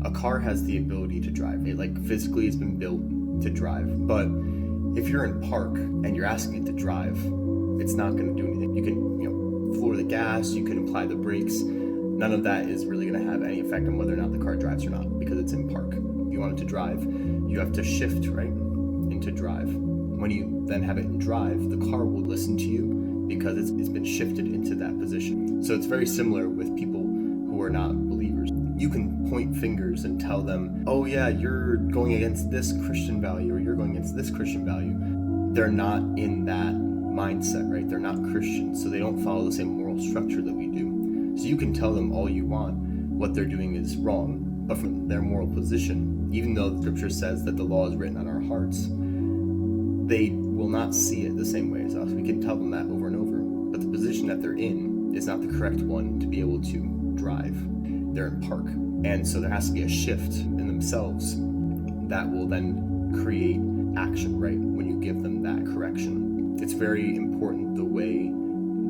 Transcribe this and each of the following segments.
A car has the ability to drive. It like physically has been built to drive. But if you're in park and you're asking it to drive, it's not going to do anything. You can, floor the gas, you can apply the brakes. None of that is really going to have any effect on whether or not the car drives or not, because it's in park. If you want it to drive, you have to shift, right, into drive. When you then have it in drive, the car will listen to you because it's been shifted into that position. So it's very similar with people who are not believers. You can point fingers and tell them, oh yeah, you're going against this Christian value, or you're going against this Christian value. They're not in that mindset, right? They're not Christians, so they don't follow the same moral structure that we do. So you can tell them all you want what they're doing is wrong, but from their moral position, even though the scripture says that the law is written on our hearts, they will not see it the same way as us. We can tell them that over and over, but the position that they're in is not the correct one to be able to drive. They're in park, and so there has to be a shift in themselves that will then create action, right, when you give them that correction. It's very important the way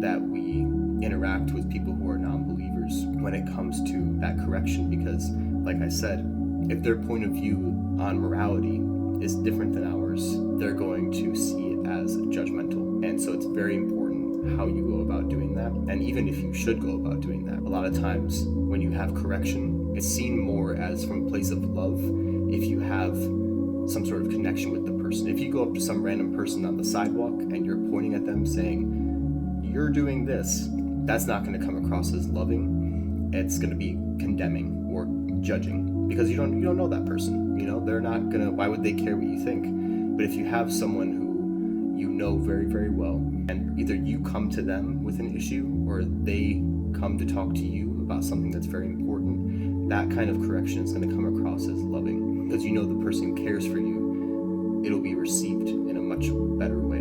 that we interact with people who are non-believers when it comes to that correction, because like I said, if their point of view on morality is different than ours, they're going to see it as judgmental. And so it's very important how you go about doing that, and even if you should go about doing that. A lot of times when you have correction, it's seen more as from a place of love if you have some sort of connection with the person. If you go up to some random person on the sidewalk and you're pointing at them saying, you're doing this, that's not going to come across as loving. It's going to be condemning or judging, because you don't know that person. They're not going to, why would they care what you think? But if you have someone who you know very, very well, and either you come to them with an issue or they come to talk to you about something that's very important, that kind of correction is going to come across as loving, because the person cares for you. It'll be received in a much better way.